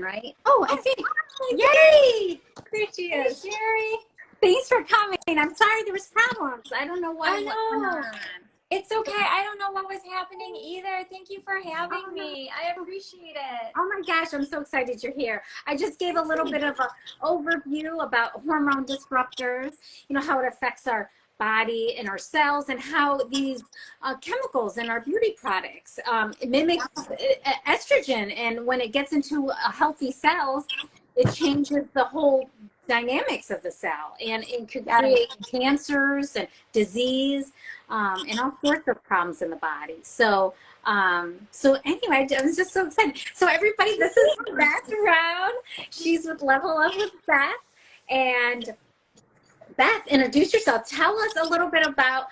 right? Oh, I think. Yay! There she Hey, is. Sherry. Thanks for coming. I'm sorry there was problems. I don't know what I went know. on. It's okay. I don't know what was happening either. Thank you for having Oh, no. me. I appreciate it. Oh my gosh, I'm so excited you're here. I just gave a little bit of an overview about hormone disruptors, how it affects our body and our cells, and how these chemicals in our beauty products mimic estrogen. And when it gets into healthy cells, it changes the whole dynamics of the cell, and it could create cancers and disease, and all sorts of problems in the body. So anyway, I was just so excited. So everybody, this is Beth Round. She's with Level Up with Beth. And Beth, introduce yourself. Tell us a little bit about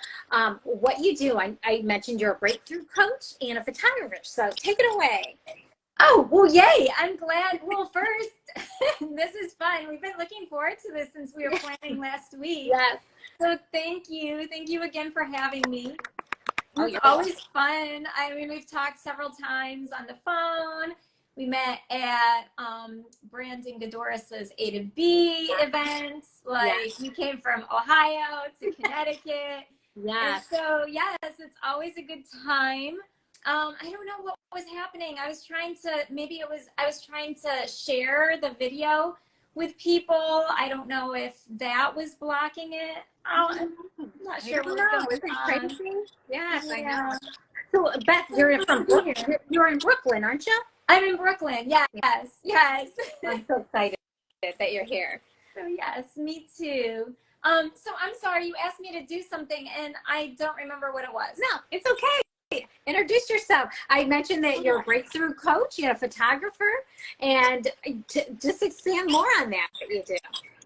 what you do. I mentioned you're a breakthrough coach and a photographer. So take it away. Oh, well, yay. I'm glad. Well, first, this is fun. We've been looking forward to this since we were planning last week. Yes. So thank you. Thank you again for having me. Oh, It's always fun. I mean, we've talked several times on the phone. We met at Brandon Godoris's A to B events. Like, you came from Ohio to Connecticut. Yes. And so, yes, it's always a good time. I don't know what was happening. I was trying to share the video with people. I don't know if that was blocking it. I'm not sure what was going on. Crazy? Yes, Yeah. I know. So Beth, you're from Brooklyn. You're in Brooklyn, aren't you? I'm in Brooklyn. Yes. I'm so excited that you're here. So yes, me too. So I'm sorry, you asked me to do something and I don't remember what it was. No, it's okay. Introduce yourself. I mentioned that you're a breakthrough coach, you're a photographer, and just expand more on that you do.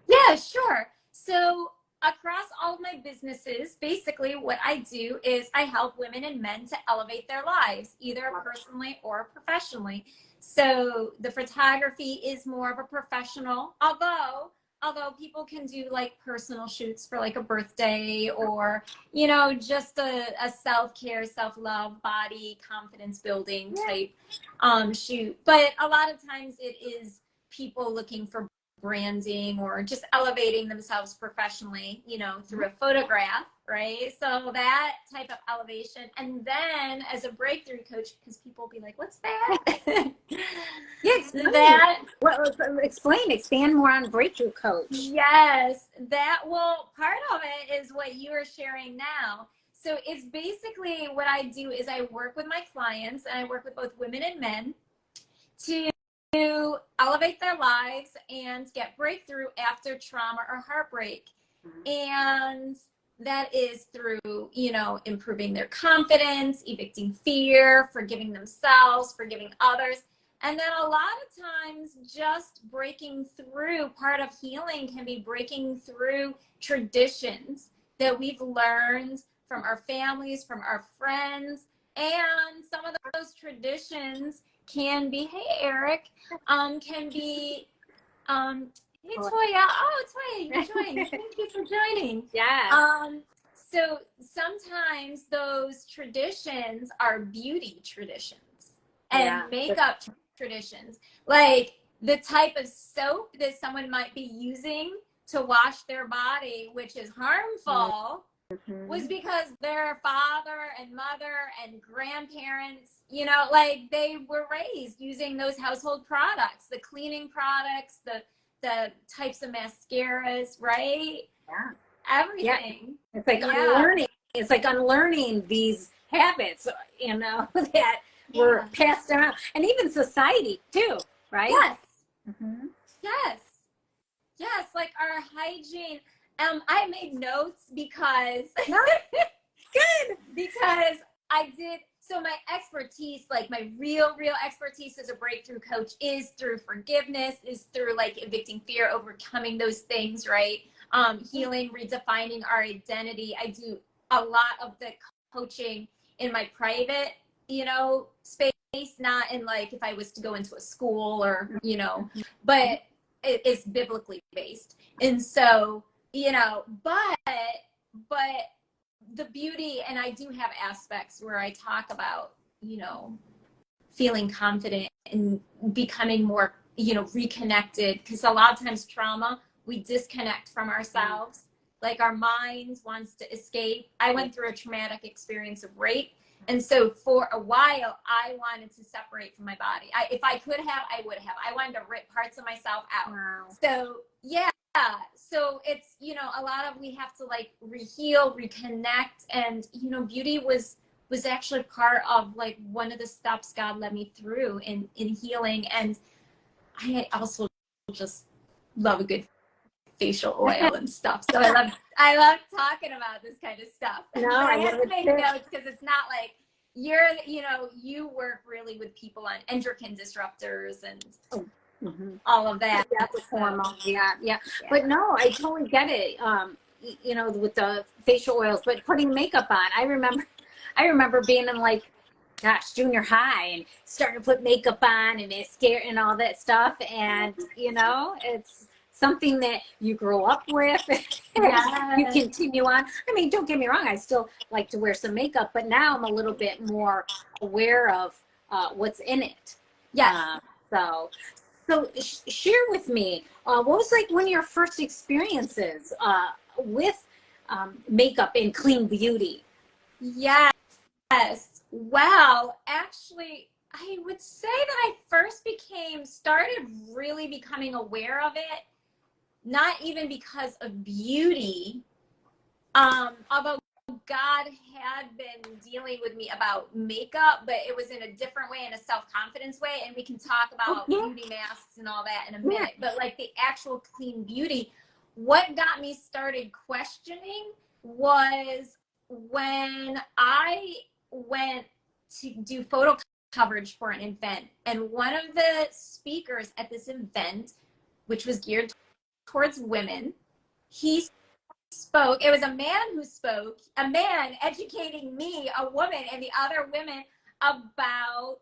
Yeah, sure. So across all of my businesses, basically what I do is I help women and men to elevate their lives, either personally or professionally. So the photography is more of a professional, although people can do like personal shoots for like a birthday or, just a self-care, self-love, body confidence building type shoot. But a lot of times it is people looking for branding or just elevating themselves professionally, through a photograph, right? So that type of elevation. And then as a breakthrough coach, because people will be like, what's that? Expand more on breakthrough coach. Yes, part of it is what you are sharing now. So it's basically what I do is I work with my clients, and I work with both women and men to elevate their lives and get breakthrough after trauma or heartbreak. And that is through, improving their confidence, evicting fear, forgiving themselves, forgiving others. And then a lot of times just breaking through, part of healing can be breaking through traditions that we've learned from our families, from our friends. And some of those traditions can be, hey, Eric, can be, hey, Toya. Oh, Toya, you joined. Thank you for joining. Yeah. So sometimes those traditions are beauty traditions and makeup traditions. Like the type of soap that someone might be using to wash their body, which is harmful, was because their father and mother and grandparents, like they were raised using those household products, the cleaning products, the types of mascaras, right? Yeah. Everything. Yeah. It's like unlearning. It's like unlearning these habits, that were passed down, and even society too, right? Yes. Yes. Like our hygiene. I made notes because good because I did. So my expertise, like my real expertise as a breakthrough coach, is through forgiveness, is through like evicting fear, overcoming those things, right? Healing, redefining our identity. I do a lot of the coaching in my private, space, not in like if I was to go into a school or, but it's biblically based. And so, but the beauty, and I do have aspects where I talk about, feeling confident and becoming more you know, reconnected, because a lot of times trauma, we disconnect from ourselves. Like our mind wants to escape. I went through a traumatic experience of rape. And so for a while, I wanted to separate from my body. If I could have, I would have. I wanted to rip parts of myself out. Wow. So yeah, so it's, you know, a lot of, we have to like reheal, reconnect. And, you know, beauty was actually part of like one of the steps God led me through in healing. And I also just love a good facial oil and stuff. So I love talking about this kind of stuff. No, But I I have love to it make too. notes, because it's not like you work really with people on endocrine disruptors and all of that. Yeah, with hormones. Yeah. But no, I totally get it. You know, with the facial oils, but putting makeup on. I remember being in like, gosh, junior high and starting to put makeup on and mascara and all that stuff. And, you know, it's something that you grow up with. You continue on. I mean, don't get me wrong. I still like to wear some makeup, but now I'm a little bit more aware of what's in it. Yes. So share with me, what was like one of your first experiences with makeup and clean beauty? Yes. Well, actually, I would say that I first started really becoming aware of it, not even because of beauty, although God had been dealing with me about makeup, but it was in a different way, in a self-confidence way. And we can talk about beauty masks and all that in a minute. But like the actual clean beauty, what got me started questioning was when I went to do photo coverage for an event. And one of the speakers at this event, which was geared towards women, he spoke. It was a man who spoke, a man educating me, a woman, and the other women about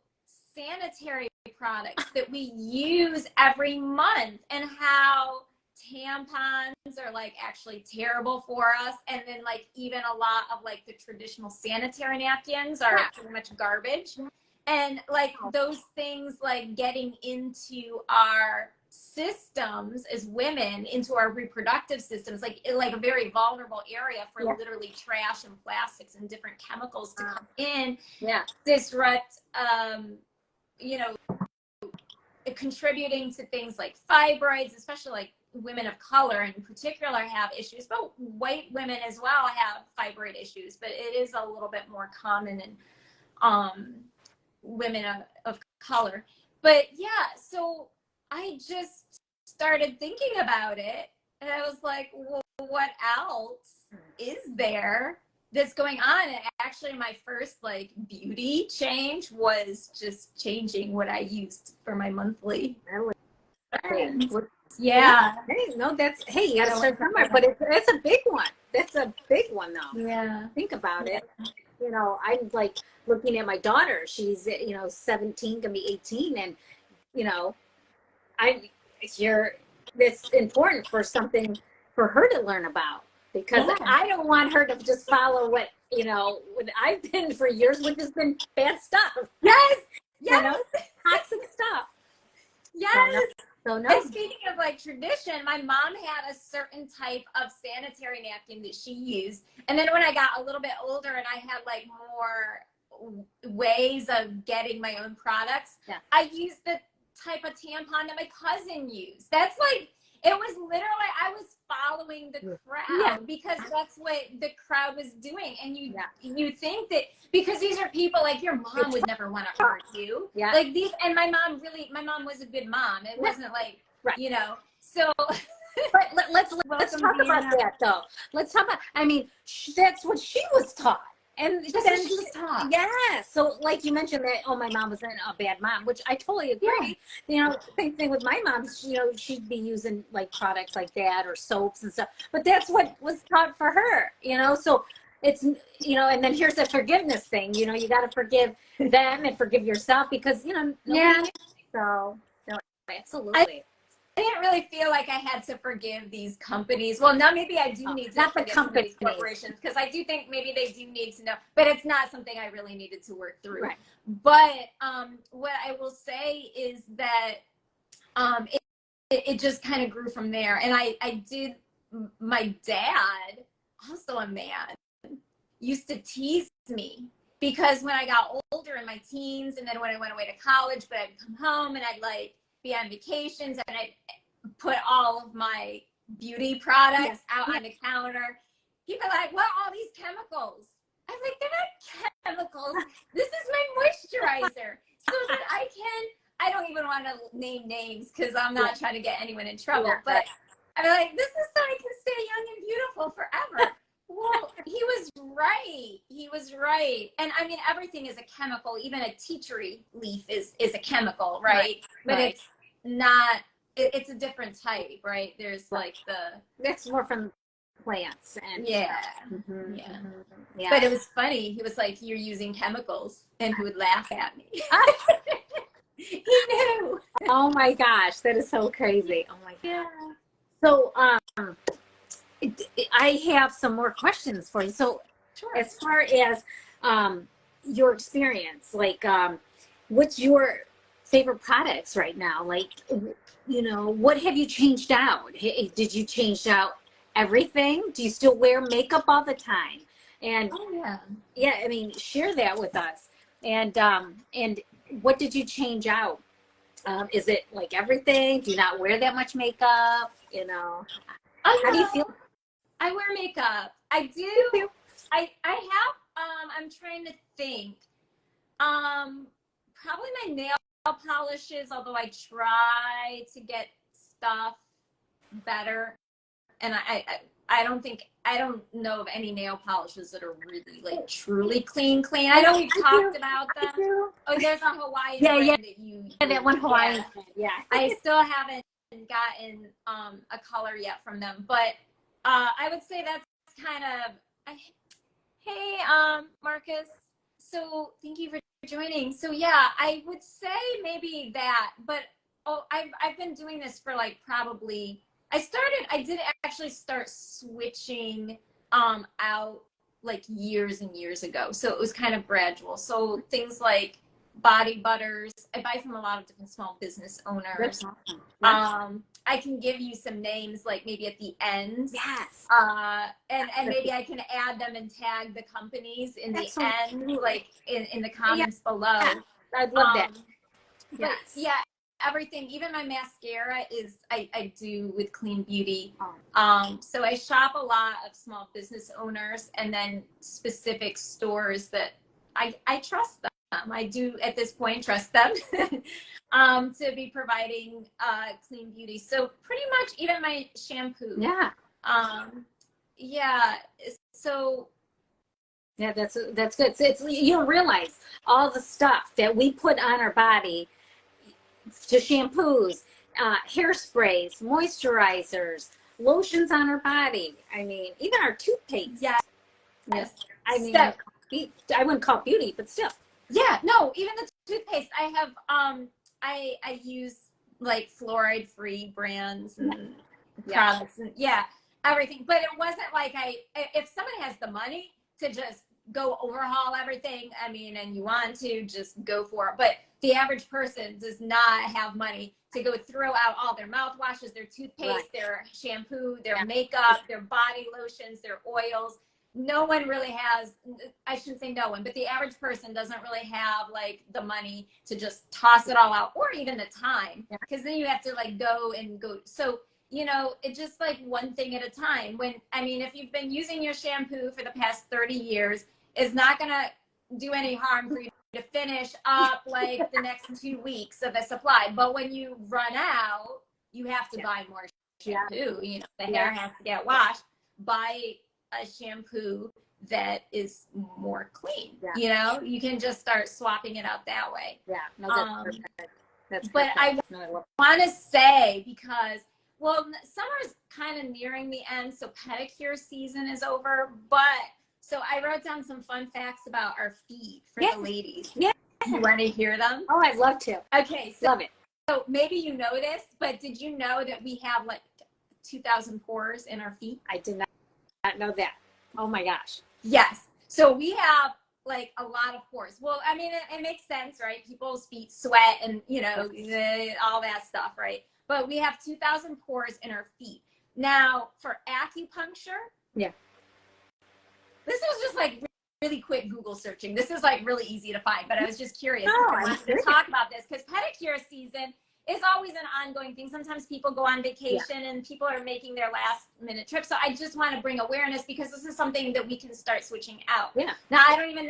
sanitary products that we use every month and how tampons are like actually terrible for us. And then like even a lot of like the traditional sanitary napkins are pretty much garbage. And like those things like getting into our systems as women, into our reproductive systems, like a very vulnerable area for literally trash and plastics and different chemicals to come in, disrupt, you know, contributing to things like fibroids, especially like women of color in particular have issues, but white women as well have fibroid issues, but it is a little bit more common in women of color. But yeah, so I just started thinking about it, and I was like, well, what else is there that's going on? And actually my first like beauty change was just changing what I used for my monthly. Yeah. Hey, no, that's, hey, you gotta start somewhere, but it's a big one. That's a big one though. Yeah. Think about it. You know, I'm like looking at my daughter. She's, you know, 17, gonna be 18, and you know, it's important for something for her to learn about, because I don't want her to just follow what, you know, what I've been for years, which has been bad stuff. Yes. You know, toxic stuff. Yes. So no. And speaking of like tradition, my mom had a certain type of sanitary napkin that she used. And then when I got a little bit older and I had like more ways of getting my own products, I used the type of tampon that my cousin used. That's like, it was literally, I was following the crowd because that's what the crowd was doing. And you think that because these are people like your mom would never want to hurt you. Like these, and my mom was a good mom. It wasn't like, you know, so. But let's talk about that though. Let's talk about, I mean, that's what she was taught. And then she was taught. Yeah. So like you mentioned that, oh, my mom wasn't a bad mom, which I totally agree. You know, same thing with my mom. You know, she'd be using like products like that or soaps and stuff. But that's what was taught for her, you know. So it's, you know, and then here's the forgiveness thing. You know, you got to forgive them and forgive yourself because, you know, so no, absolutely. I didn't really feel like I had to forgive these companies. Well, now maybe I do need to not the forgive companies, these corporations, because I do think maybe they do need to know, but it's not something I really needed to work through. But what I will say is that it just kind of grew from there. And I did, my dad, also a man, used to tease me because when I got older in my teens, and then when I went away to college, but I'd come home and I'd like be on vacations and I'd put all of my beauty products out on the counter. He'd be like, what are all these chemicals? I'm like, they're not chemicals. This is my moisturizer. So that I don't even want to name names because I'm not trying to get anyone in trouble. But I'm like, this is so I can stay young and beautiful forever. Well, he was right. He was right. And I mean, everything is a chemical. Even a tea tree leaf is a chemical, right? But it's not, it's a different type, right? There's like that's more from plants. And yeah. But it was funny. He was like, you're using chemicals. And he would laugh at me. He knew. Oh my gosh, that is so crazy. Oh my god. Yeah. So I have some more questions for you. So as far as your experience, like what's your favorite products right now? Like, you know, what have you changed out? Did you change out everything? Do you still wear makeup all the time? And I mean, share that with us. And what did you change out? Is it like everything? Do you not wear that much makeup? You know, how do you feel? I wear makeup. I do. I have, I'm trying to think. Probably my nail polishes, although I try to get stuff better. And I don't know of any nail polishes that are really like truly clean. I know we've talked about them. Oh, there's a Hawaiian brand that you that one Hawaiian brand. Yeah. I still haven't gotten a color yet from them, but I would say that's kind of hey Marcus, so thank you for joining. So yeah, I would say maybe that, but I've been doing this for like probably I did actually start switching out like years and years ago. So it was kind of gradual. So things like body butters, I buy from a lot of different small business owners. That's awesome. I can give you some names like maybe at the end. Yes. And maybe I can add them and tag the companies in the end, like in the comments below. Yeah. I'd love that. But yeah, everything, even my mascara is I do with Clean Beauty. So I shop a lot of small business owners and then specific stores that I trust them. I do at this point trust them to be providing Clean Beauty. So pretty much even my shampoo. Yeah. So yeah, that's good. So it's, you don't realize all the stuff that we put on our body, to shampoos, hairsprays, moisturizers, lotions on our body. I mean, even our toothpaste. Yes. I mean, I wouldn't call it beauty, but still. Yeah, no, even the toothpaste I have, I use like fluoride free brands and products and everything. But it wasn't like if somebody has the money to just go overhaul everything, I mean, and you want to just go for it. But the average person does not have money to go throw out all their mouthwashes, their toothpaste, their shampoo, their makeup, their body lotions, their oils. No one really has, I shouldn't say no one, but the average person doesn't really have like the money to just toss it all out, or even the time, because then you have to like go. So, you know, it's just like one thing at a time. If you've been using your shampoo for the past 30 years, it's not going to do any harm for you to finish up like the next 2 weeks of a supply. But when you run out, you have to buy more shampoo. You know, the hair has to get washed. Buy a shampoo that is more clean. You know, you can just start swapping it out that way. Yeah, no, that's perfect. That's but perfect. I want to say, because summer's kind of nearing the end, so pedicure season is over. But so I wrote down some fun facts about our feet for the ladies. Yeah, you want to hear them? Oh, I'd love to. Okay, so love it. So maybe you know this, but did you know that we have like 2,000 pores in our feet? I did not know that. Oh my gosh. Yes. So we have like a lot of pores. Well, I mean, it makes sense, right? People's feet sweat and, you know, all that stuff, right? But we have 2,000 pores in our feet. Now, for acupuncture, yeah, this was just like really quick Google searching. This is like really easy to find, but I was just curious. No, I wanted to talk about this because pedicure season is always an ongoing thing. Sometimes people go on vacation and people are making their last minute trip. So I just want to bring awareness because this is something that we can start switching out. Yeah. Now I don't even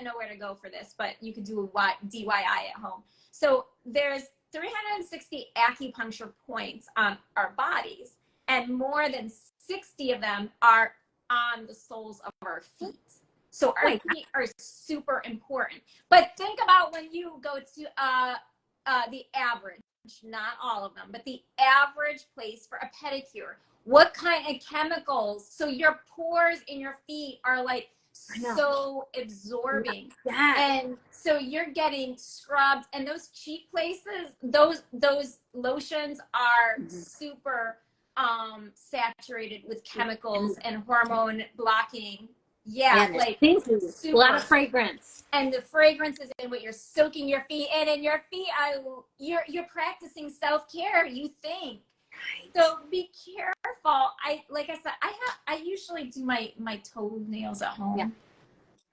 know where to go for this, but you could do a DIY at home. So there's 360 acupuncture points on our bodies, and more than 60 of them are on the soles of our feet. So our feet are super important. But think about when you go to the average, not all of them, but the average place for a pedicure. What kind of chemicals? So your pores in your feet are like so absorbing. Yeah. And so you're getting scrubbed, and those cheap places, those lotions are super saturated with chemicals and hormone blocking. Yeah, like super. A lot of fragrance. And the fragrance is in what you're soaking your feet in, and your feet are you're practicing self-care, you think. Right. So be careful. Like I said, I usually do my toenails at home. Yeah.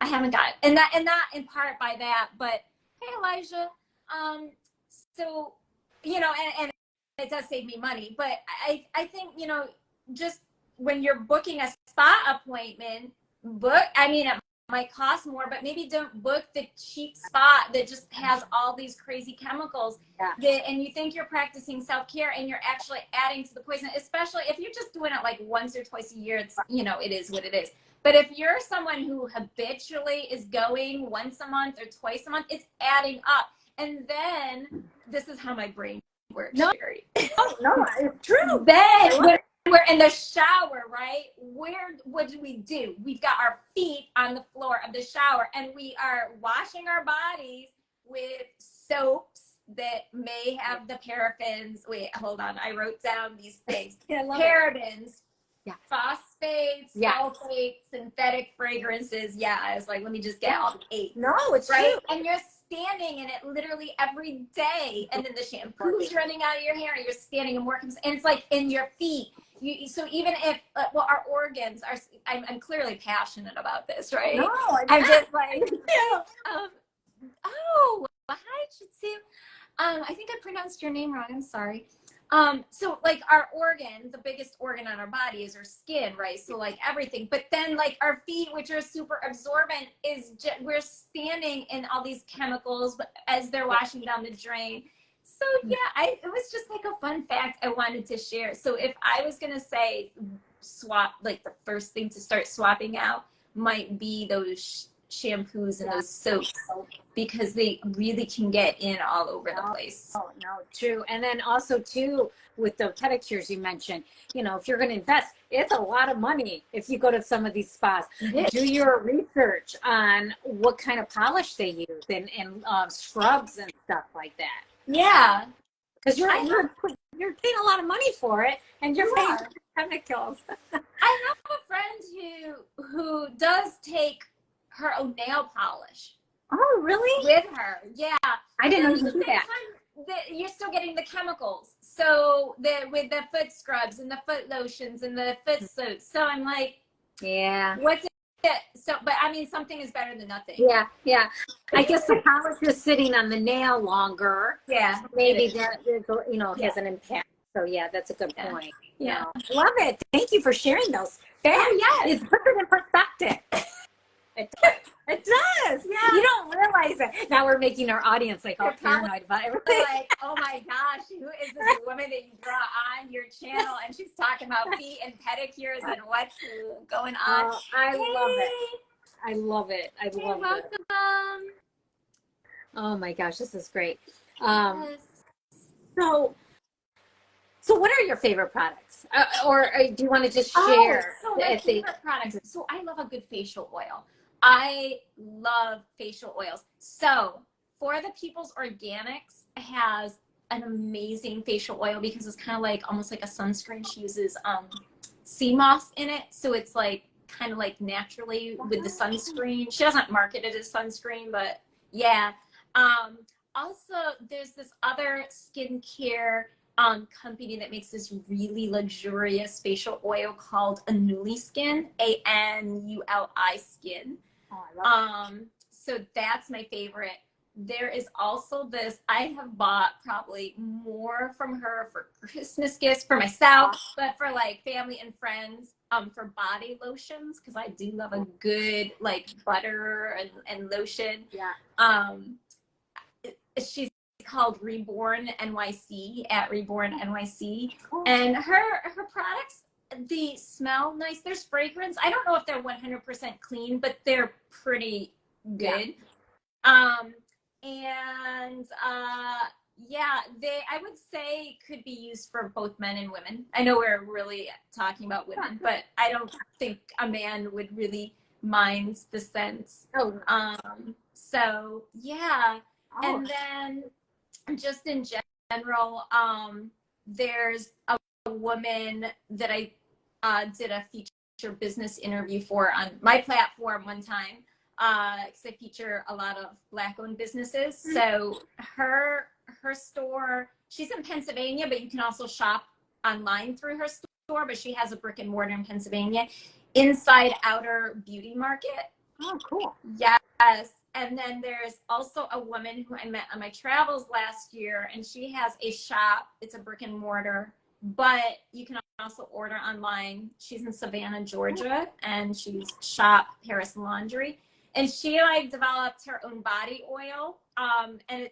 I haven't got it. And not in part by that, but hey Elijah. So you know, and it does save me money, but I think, you know, just when you're booking a spa appointment, it might cost more, but maybe don't book the cheap spot that just has all these crazy chemicals and you think you're practicing self-care and you're actually adding to the poison, especially if you're just doing it like once or twice a year. It's, you know, it is what it is. But if you're someone who habitually is going once a month or twice a month, it's adding up. And then this is how my brain works. No, no, it's true. Then we're in the shower, right? What do? We've got our feet on the floor of the shower, and we are washing our bodies with soaps that may have the paraffins. Wait, hold on. I wrote down these things. Parabens, phosphates, sulfates, synthetic fragrances. Yeah, I was like, let me just get all the 8. No, it's right. True. And you're standing in it literally every day, and then the shampoo's running out of your hair, and you're standing and working, and it's like in your feet. So even if our organs are, I'm clearly passionate about this, right? No, I'm just like, oh, hi, Chitsu. I think I pronounced your name wrong. I'm sorry. So like our organ, the biggest organ on our body is our skin, right? So like everything, but then like our feet, which are super absorbent, we're standing in all these chemicals as they're washing down the drain. So yeah, it was just like a fun fact I wanted to share. So if I was gonna say swap, like the first thing to start swapping out might be those shampoos and those soaps, because they really can get in all over the place. Oh no, true. And then also too, with the pedicures you mentioned, you know, if you're going to invest, it's a lot of money if you go to some of these spas. Do your research on what kind of polish they use and scrubs and stuff like that. Yeah, because you're paying a lot of money for it, and you're paying for chemicals. I have a friend who does take her own nail polish. Oh, really? With her, yeah. I didn't know you could do that. You're still getting the chemicals. So with the foot scrubs and the foot lotions and the foot soaps. So I'm like, yeah. What's it? So, but I mean, something is better than nothing. Yeah, yeah. I guess the polish is sitting on the nail longer. Yeah. So maybe that, you know, has an impact. So yeah, that's a good point. Yeah. Love it. Thank you for sharing those facts. Oh, yes. It's put it in perspective. It does. Yeah. You don't realize it. Now we're making our audience like all paranoid about everything. Like, oh my gosh, who is this woman that you brought on your channel? And she's talking about feet and pedicures and what's going on. Oh, I love it. I love it. I love it. Welcome. Oh my gosh, this is great. Yes. So what are your favorite products? Or do you want to just share? So my favorite products. So I love a good facial oil. I love facial oils. So For the People's Organics has an amazing facial oil because it's kind of like almost like a sunscreen. She uses sea moss in it. So it's like kind of like naturally with the sunscreen. She doesn't market it as sunscreen, but yeah. Also, there's this other skincare company that makes this really luxurious facial oil called Anuli Skin, Anuli Skin. Oh, I love So that's my favorite. There is also this, I have bought probably more from her for Christmas gifts for myself, but for like family and friends, for body lotions, because I do love a good like butter and lotion. Yeah. She's called Reborn NYC at Reborn NYC, and her products, they smell nice. There's fragrance. I don't know if they're 100% clean, but they're pretty good. Yeah. Yeah, I would say could be used for both men and women. I know we're really talking about women, but I don't think a man would really mind the scents. Oh. So yeah. And then just in general, there's a woman that I did a feature business interview for on my platform one time, because I feature a lot of Black-owned businesses. So her store, she's in Pennsylvania, but you can also shop online through her store, but she has a brick and mortar in Pennsylvania, Inside Outer Beauty Market. Oh, cool. Yes. And then there's also a woman who I met on my travels last year, and she has a shop. It's a brick and mortar, but you can also order online. She's in Savannah, Georgia, and she's Shop Paris Laundry. And she like developed her own body oil, and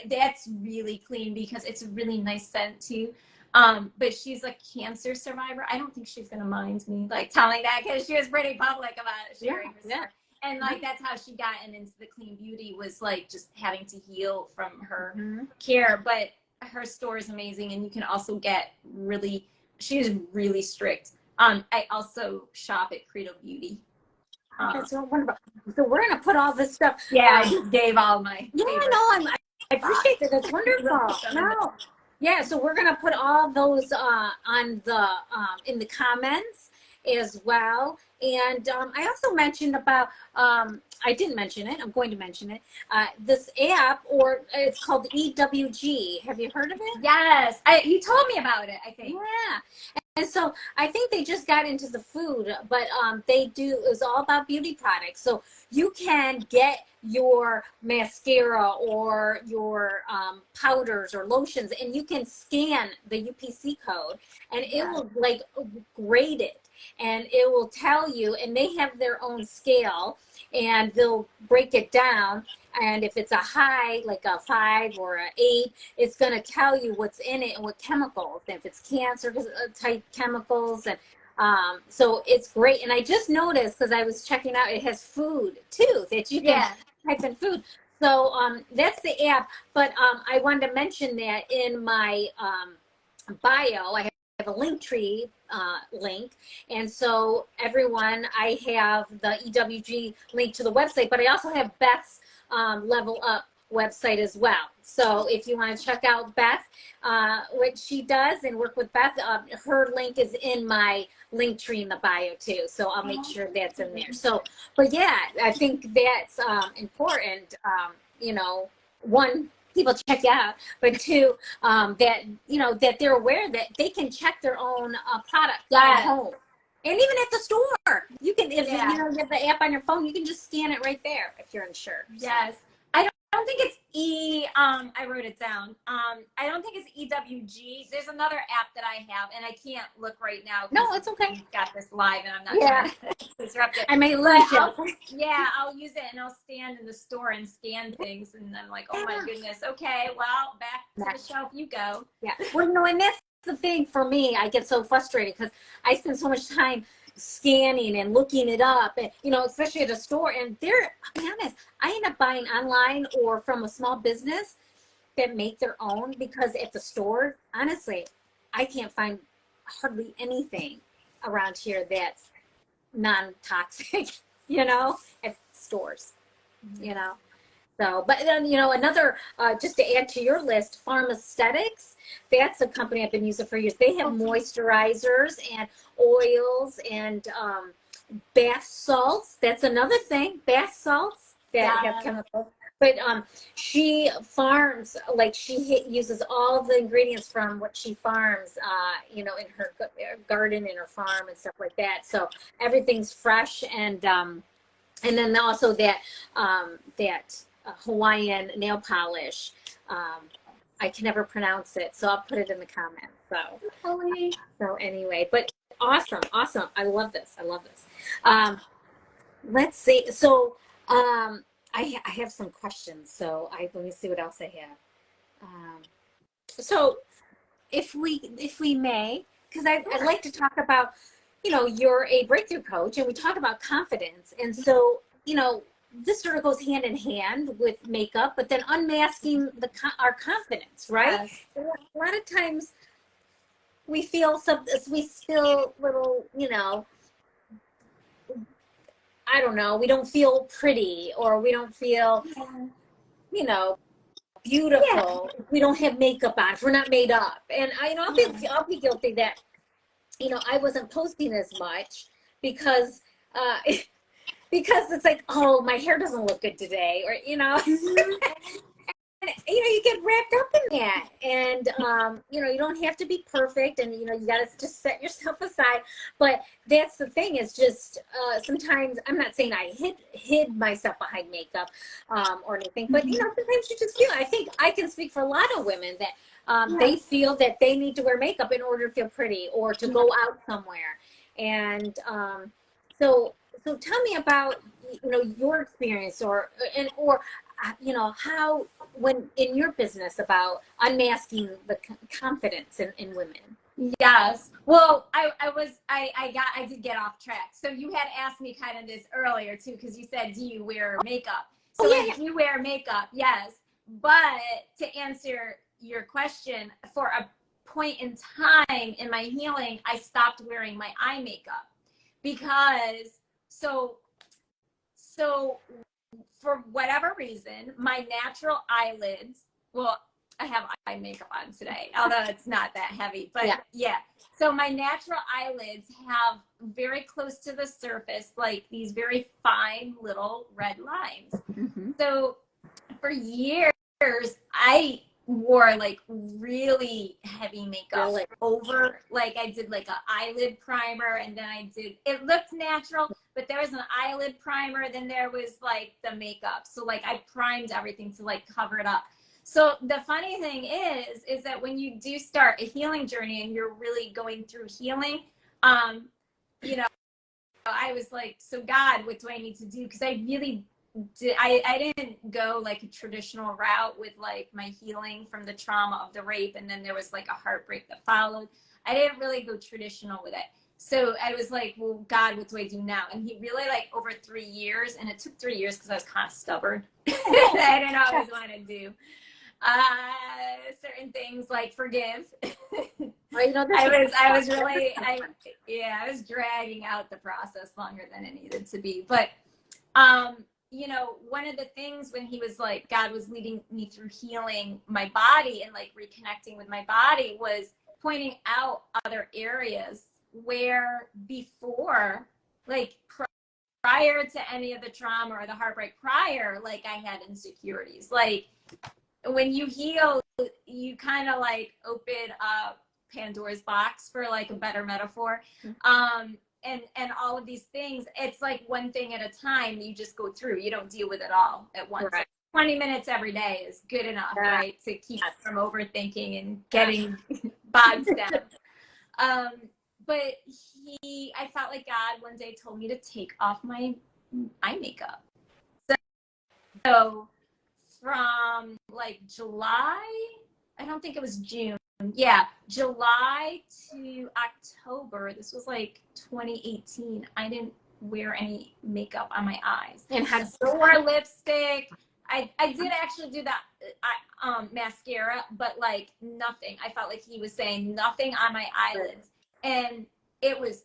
that's really clean because it's a really nice scent too. But she's a cancer survivor. I don't think she's gonna mind me like telling that, because she was pretty public about sharing her story. And like that's how she got into the clean beauty, was like just having to heal from her care. But her store is amazing, and you can also get she's really strict. I also shop at Credo Beauty. So we're gonna put all this stuff. Yeah, I just gave all my. Yeah, no, I appreciate that. That's wonderful. No. Yeah, so we're gonna put all those on the in the comments as well. And I also mentioned about I didn't mention it. I'm going to mention it. This app, or it's called EWG. Have you heard of it? Yes, you told me about it, I think. Yeah. And so I think they just got into the food, but it's all about beauty products. So you can get your mascara or your powders or lotions, and you can scan the UPC code, and it will like grade it, and it will tell you, and they have their own scale, and they'll break it down. And if it's a high, like a 5 or an 8, it's going to tell you what's in it and what chemicals. And if it's cancer type chemicals, and so it's great. And I just noticed, because I was checking out, it has food too that you can type in food. So that's the app. But I wanted to mention that in my bio, I have a Linktree link, and so everyone, I have the EWG link to the website, but I also have Beth's Level Up website as well. So if you want to check out Beth, what she does, and work with Beth, her link is in my Linktree in the bio too. So I'll make sure that's in there. So, but yeah, I think that's important. One, people check you out, but two, that that they're aware that they can check their own product at home. And even at the store, you can, if you have the app on your phone, you can just scan it right there if you're unsure. Yes. I don't think it's I wrote it down. I don't think it's EWG. There's another app that I have, and I can't look right now. No, it's okay. We've got this live, and I'm not trying to disrupt it. I may lose you. I'll use it, and I'll stand in the store and scan things, and I'm like, oh my goodness. Okay, well, back to the shelf you go. Yeah. Well, and that's the thing for me. I get so frustrated because I spend so much time scanning and looking it up, and especially at a store, and I'll be honest, I end up buying online or from a small business that make their own, because at the store, honestly, I can't find hardly anything around here that's non-toxic, at stores, So, but then, another, just to add to your list, Pharmaesthetics, that's a company I've been using for years. They have moisturizers and oils and Bath salts, that's another thing. Bath salts that have Yeah. chemicals. But she farms, like uses all the ingredients from what she farms, in her garden, in her farm and stuff like that. So everything's fresh, and then also that Hawaiian nail polish. I can never pronounce it, so I'll put it in the comments. So anyway, but awesome, awesome. I love this. I love this. Let's see. So I have some questions. So let me see what else I have. So if we may, because I'd like to talk about, you're a breakthrough coach, and we talk about confidence, and so this sort of goes hand in hand with makeup, but then unmasking our confidence, right? Yes. A lot of times we feel little, I don't know, we don't feel pretty, or we don't feel, you know, beautiful. Yeah. We don't have makeup on. If we're not made up. And I'll be guilty that, I wasn't posting as much because, because it's like, oh, my hair doesn't look good today, or, and, you get wrapped up in that, and you don't have to be perfect, and you got to just set yourself aside. But that's the thing, is just sometimes, I'm not saying I hid myself behind makeup or anything, but sometimes you just feel, I think I can speak for a lot of women that they feel that they need to wear makeup in order to feel pretty, or to go out somewhere. And so tell me about your experience, or how, when in your business, about unmasking the confidence in women. Yes. Well, I did get off track. So you had asked me kind of this earlier too, because you said, do you wear makeup? So Oh, yeah. I do wear makeup, yes. But to answer your question, for a point in time in my healing, I stopped wearing my eye makeup because so for whatever reason, my natural eyelids, well, I have eye makeup on today, although it's not that heavy, but yeah. So my natural eyelids have very close to the surface, like these very fine little red lines. Mm-hmm. So for years, I wore like really heavy makeup over, like I did like an eyelid primer, and then it looked natural, but there was an eyelid primer, then there was like the makeup. So like I primed everything to like cover it up. So the funny thing is that when you do start a healing journey and you're really going through healing, I was like, so God, what do I need to do? Because I really I didn't go like a traditional route with like my healing from the trauma of the rape, and then there was like a heartbreak that followed. I didn't really go traditional with it. So I was like, well, God, what do I do now? And he really, like, over 3 years, and it took 3 years because I was kind of stubborn. I didn't always want to do certain things, like forgive. I was dragging out the process longer than it needed to be. But one of the things when he was like, God was leading me through healing my body and like reconnecting with my body, was pointing out other areas where before, like prior to any of the trauma or the heartbreak prior, like I had insecurities. Like when you heal, you kind of like open up Pandora's box, for like a better metaphor. And all of these things, it's like one thing at a time you just go through. You don't deal with it all at once. Right. 20 minutes every day is good enough, right? To keep from overthinking and getting bogged down. But I felt like God one day told me to take off my eye makeup. So from like July, I don't think it was June. Yeah, July to October, this was like 2018, I didn't wear any makeup on my eyes. And had still wore lipstick. I did actually do that mascara, but like nothing. I felt like he was saying nothing on my eyelids. And it was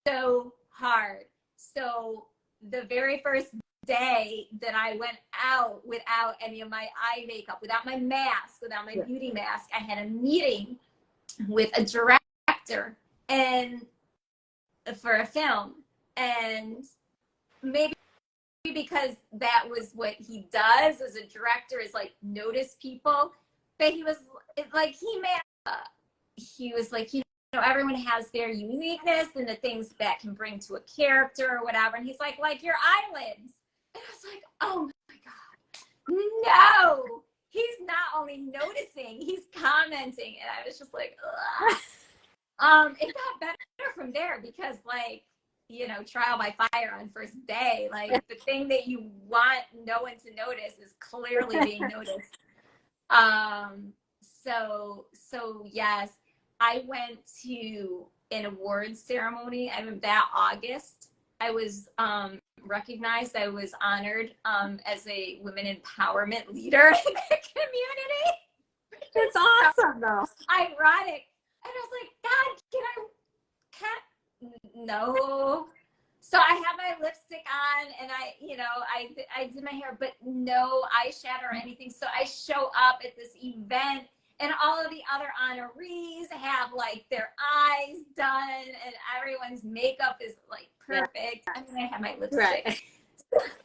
so hard. So the very first day that I went out without any of my eye makeup, without my mask, without my beauty mask, I had a meeting with a director and for a film. And maybe because that was what he does as a director, is like notice people. But he was like, he was like, everyone has their uniqueness and the things that can bring to a character or whatever. And he's like your eyelids. And I was like, oh my God, no. He's not only noticing, he's commenting. And I was just like, ugh. It got better from there because like, trial by fire on first day, like the thing that you want no one to notice is clearly being noticed. So yes, I went to an awards ceremony. I mean, that August, I was recognized. I was honored as a women empowerment leader in the community. It's awesome, though. Ironic. And I was like, God, no. So I had my lipstick on and I did my hair, but no eyeshadow or anything. So I show up at this event and all of the other honorees have like their eyes done and everyone's makeup is like perfect. Yeah. I mean, I had my lipstick.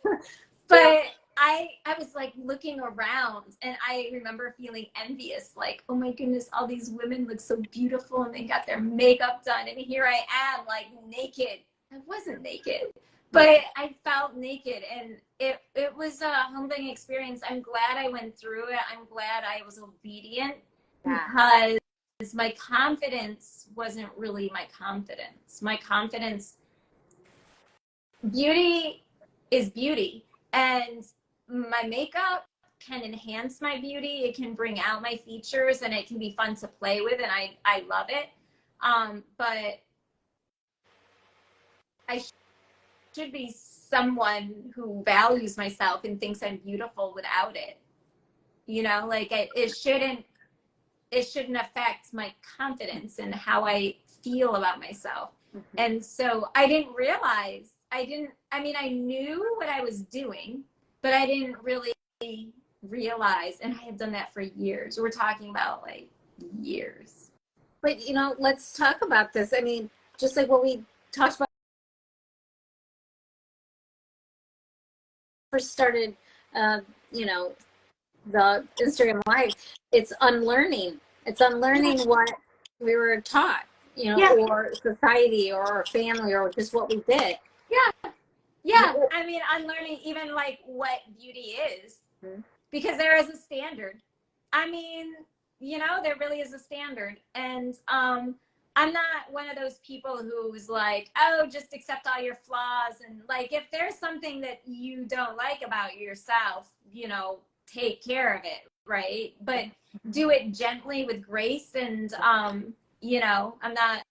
Right. But I was like looking around and I remember feeling envious, like, oh my goodness, all these women look so beautiful and they got their makeup done. And here I am like naked. I wasn't naked, but I felt naked and it was a humbling experience. I'm glad I went through it. I'm glad I was obedient because my confidence wasn't really my confidence. My confidence, beauty is beauty. And my makeup can enhance my beauty. It can bring out my features and it can be fun to play with. And I love it. But I should be someone who values myself and thinks I'm beautiful without it. Like it shouldn't affect my confidence and how I feel about myself. Mm-hmm. And so I didn't realize, I knew what I was doing, but I didn't really realize, and I had done that for years. We're talking about like years. But, let's talk about this. I mean, just like what we talked about first started, the Instagram Live, it's unlearning. It's unlearning what we were taught, or society or our family or just what we did. Yeah. I mean, unlearning even like what beauty is, because there is a standard. I mean, there really is a standard. And I'm not one of those people who's like, oh, just accept all your flaws. And like, if there's something that you don't like about yourself, take care of it. Right. But do it gently with grace. And, I'm not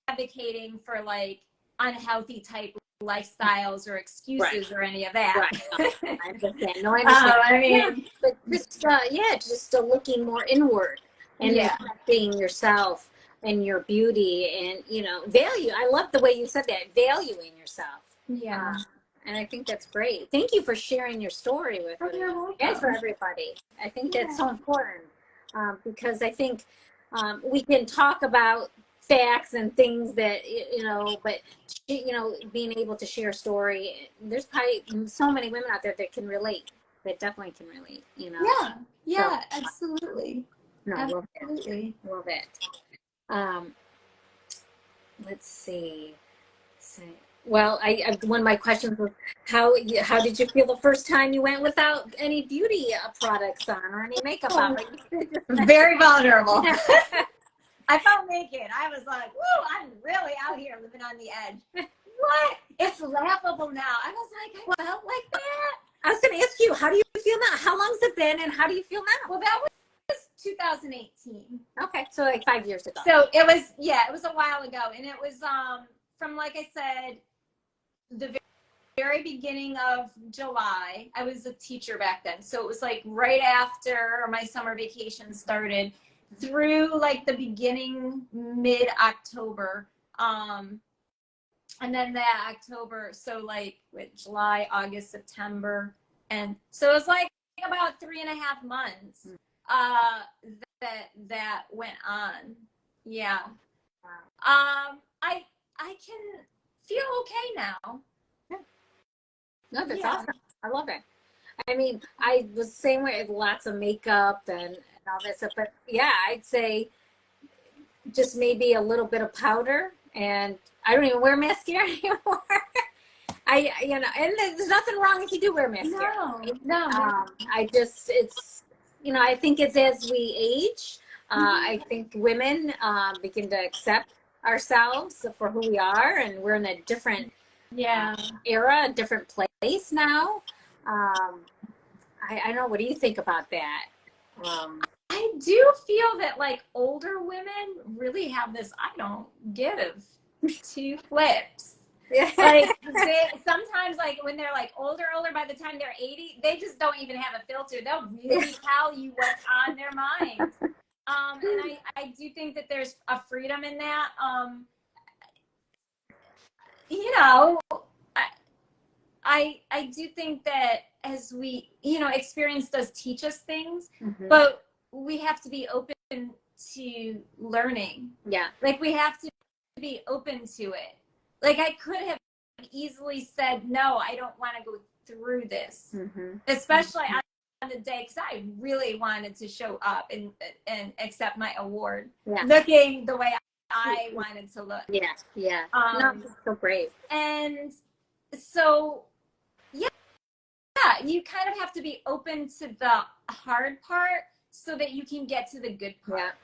advocating for like unhealthy type lifestyles or excuses or any of that. Right. I understand. No, I understand. I mean, but just looking more inward and accepting yourself and your beauty and, value. I love the way you said that, valuing yourself. Yeah. And I think that's great. Thank you for sharing your story with me and for everybody. I think that's so important because I think we can talk about facts and things that, but, being able to share a story, there's probably so many women out there that can relate, that definitely can relate, Yeah, so, absolutely. No, absolutely. Love it. Let's see. Well, one of my questions was how did you feel the first time you went without any beauty products on or any makeup on? Very vulnerable. I felt naked. I was like, woo, I'm really out here living on the edge. What? It's laughable now. I was like, I felt like that. I was going to ask you, how do you feel now? How long's it been and how do you feel now? Well, that was 2018. Okay, so like 5 years ago. So it was a while ago. And it was from, like I said, the very beginning of July. I was a teacher back then. So it was like right after my summer vacation started through like the beginning, mid-October. And then that October, so like with July, August, September. And so it was like about 3.5 months that went on. Yeah. I feel okay now. Yeah. No, that's Yeah. awesome. I love it. I mean, I was the same way with lots of makeup and all that stuff. But yeah, I'd say just maybe a little bit of powder. And I don't even wear mascara anymore. And there's nothing wrong if you do wear mascara. No. It's, I think it's as we age, I think women begin to accept ourselves for who we are, and we're in a different era, a different place now. I don't know. What do you think about that? I do feel that like older women really have this I don't give two flips. Like sometimes like when they're like older by the time they're 80, they just don't even have a filter. They'll really tell you what's on their mind. And I do think that there's a freedom in that. I do think that as we, experience does teach us things, but we have to be open to learning. Yeah. Like we have to be open to it. Like I could have easily said, no, I don't want to go through this, especially on the day, because I really wanted to show up and accept my award, looking the way I wanted to look. Yeah. No, so brave. And so, you kind of have to be open to the hard part so that you can get to the good part.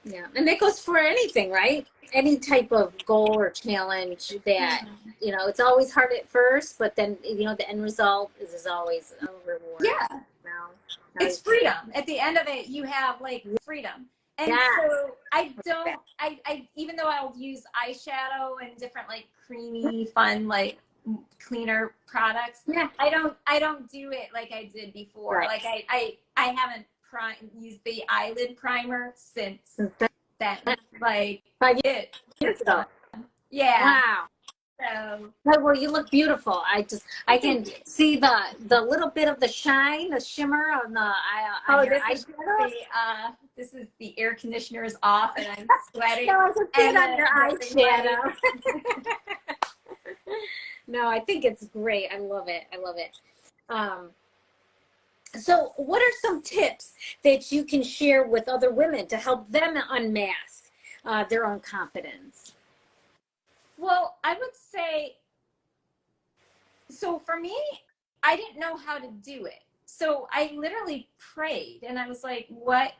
Yeah. And that goes for anything, right? Any type of goal or challenge that, it's always hard at first, but then, the end result is always a reward. Yeah. It's freedom. At the end of it, you have like freedom. And so I even though I'll use eyeshadow and different like creamy, fun, like cleaner products, I don't do it like I did before. Right. Like I haven't used the eyelid primer since then. Like 5 years ago. Yeah. Wow. So well, you look beautiful. I can see the little bit of the shine, the shimmer on the this is the air conditioner is off and I'm sweating. No, it's on your eyeshadow. No, I think it's great. I love it. So what are some tips that you can share with other women to help them unmask their own confidence? Well, I would say, so for me, I didn't know how to do it. So I literally prayed and I was like, what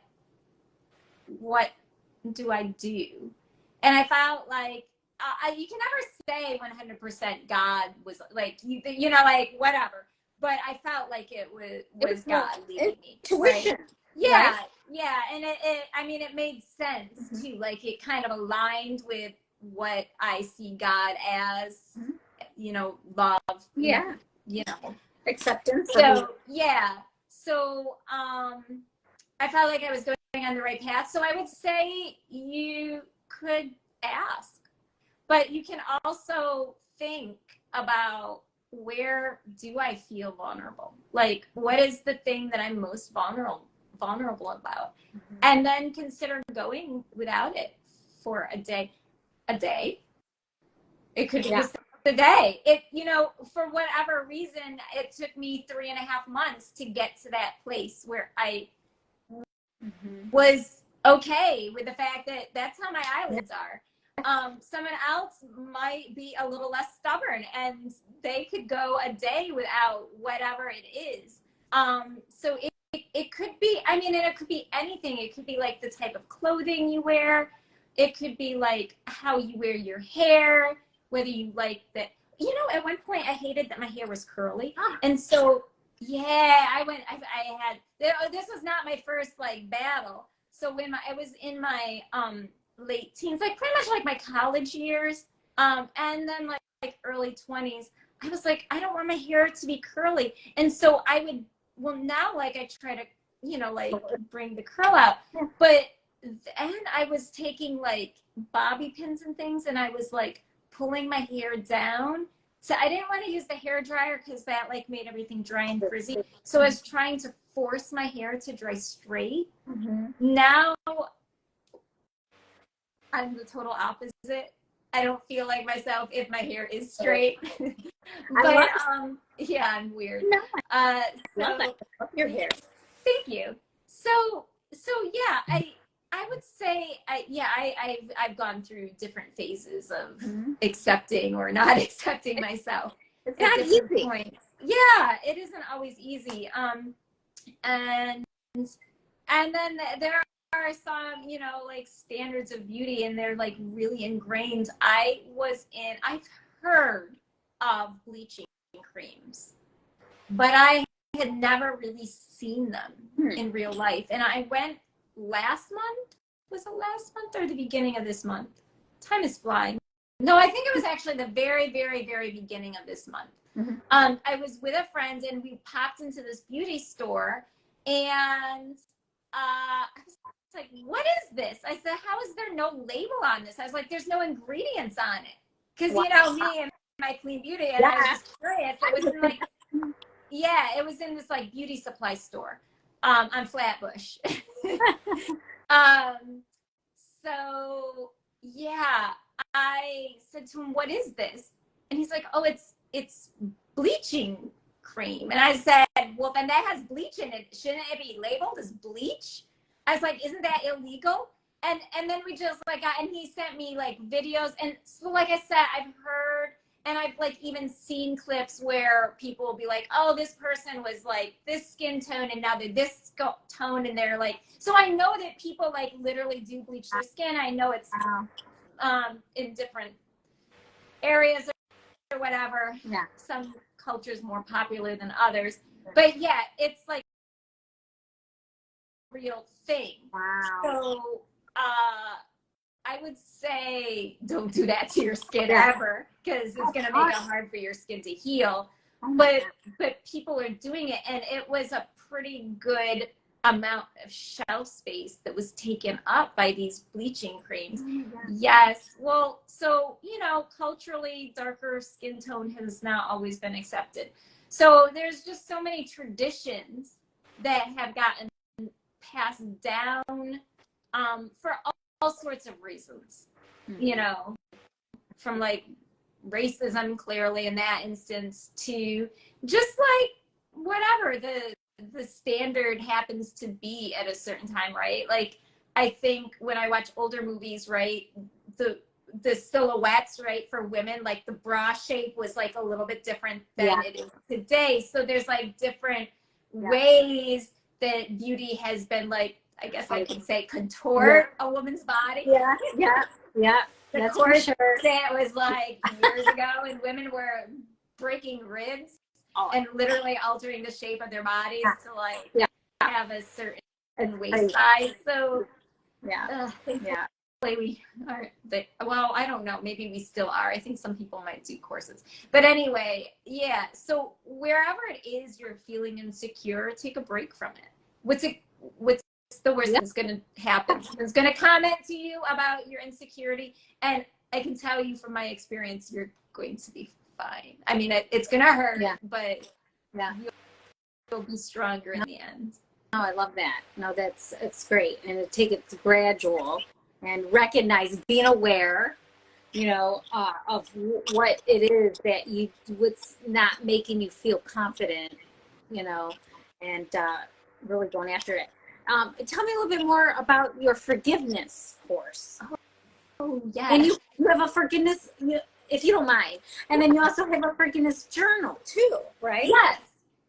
do I do? And I felt like, you can never say 100% God was like, like whatever. But I felt like it was God leading me. Tuition. Right? Yeah. Right? Yeah. And it made sense too. Like it kind of aligned with what I see God as, love. Yeah. Acceptance. So, So, I felt like I was going on the right path. So I would say you could ask, but you can also think about, where do I feel vulnerable? Like, what is the thing that I'm most vulnerable about? And then consider going without it for a day. It could be just a day. For whatever reason, it took me 3.5 months to get to that place where I was okay with the fact that that's how my eyelids are. Someone else might be a little less stubborn and they could go a day without whatever it is. So it could be, and it could be anything. It could be like the type of clothing you wear. It could be like how you wear your hair, whether you like that. At one point I hated that my hair was curly. And so, this was not my first like battle. So when I was in my, late teens, like pretty much like my college years, and then like early 20s, I was like, I don't want my hair to be curly. And so now like I try to, like bring the curl out. But then I was taking like bobby pins and things and I was like pulling my hair down. So I didn't want to use the hair dryer because that like made everything dry and frizzy. So I was trying to force my hair to dry straight. Now I'm the total opposite. I don't feel like myself if my hair is straight. I But love yeah, I'm weird. No, I So love it. I love your hair. thank you. So yeah, I would say I've gone through different phases of accepting or not accepting myself It's at not different easy. points. Yeah, it isn't always easy. And then there are some, you know, like standards of beauty, and they're like really ingrained. I've heard of bleaching creams, but I had never really seen them in real life. And I went last month. Was it last month or the beginning of this month? Time is flying. No, I think it was actually the very, very, very beginning of this month. I was with a friend and we popped into this beauty store, and I was like, what is this? I said, how is there no label on this? I was like, there's no ingredients on it. Because, you know, me and my clean beauty, and I was just curious. It was in like, it was in this like beauty supply store on Flatbush. So yeah, I said to him, what is this? And he's like, oh, it's bleaching cream. And I said, well, then that has bleach in it. Shouldn't it be labeled as bleach? I was like, isn't that illegal? And then we just like and he sent me like videos. And so like I said, I've heard and I've like even seen clips where people will be like, oh, this person was like this skin tone and now they're this tone, and they're like, so I know that people like literally do bleach their skin. I know it's in different areas or whatever. Yeah. Some cultures more popular than others. But yeah, it's like a real thing. Wow. So I would say don't do that to your skin ever, because it's going to make it hard for your skin to heal. But people are doing it, and it was a pretty good amount of shelf space that was taken up by these bleaching creams. Yes. Well, so, you know, culturally, darker skin tone has not always been accepted. So there's just so many traditions that have gotten passed down for all sorts of reasons, you know, from like racism clearly in that instance to just like whatever the standard happens to be at a certain time, right? Like I think when I watch older movies, right, the silhouettes, right, for women, like the bra shape was like a little bit different than it is today. So there's like different ways that beauty has been like, I guess I can say, contort a woman's body. That's for for sure. That was like years ago, and women were breaking ribs and literally altering the shape of their bodies to like have a certain waist size. So we are. Well, I don't know. Maybe we still are. I think some people might do corsets. But anyway, yeah. So wherever it is you're feeling insecure, take a break from it. What's the worst that's going to happen? Someone's going to comment to you about your insecurity, and I can tell you from my experience, you're going to be fine. I mean, it's going to hurt, but you'll be stronger in the end. Oh, I love that. No, it's great. And to take it gradual and recognize, being aware, you know, of what it is that what's not making you feel confident, you know, and really going after it. Tell me a little bit more about your forgiveness course. Oh, yes. And you have a forgiveness, if you don't mind. And then you also have a forgiveness journal too, right?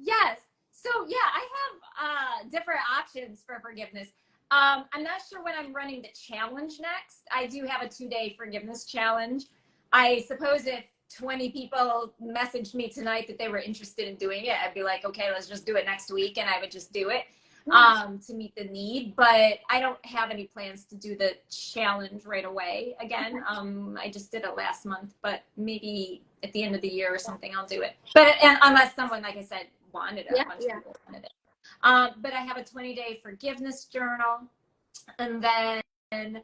Yes. So yeah, I have different options for forgiveness. I'm not sure when I'm running the challenge next. I do have a 2-day forgiveness challenge. I suppose if 20 people messaged me tonight that they were interested in doing it, I'd be like, okay, let's just do it next week. And I would just do it to meet the need. But I don't have any plans to do the challenge right away again. I just did it last month, but maybe at the end of the year or something, I'll do it. But unless someone, like I said, wanted it, a bunch of people wanted it. But I have a 20-day forgiveness journal. And then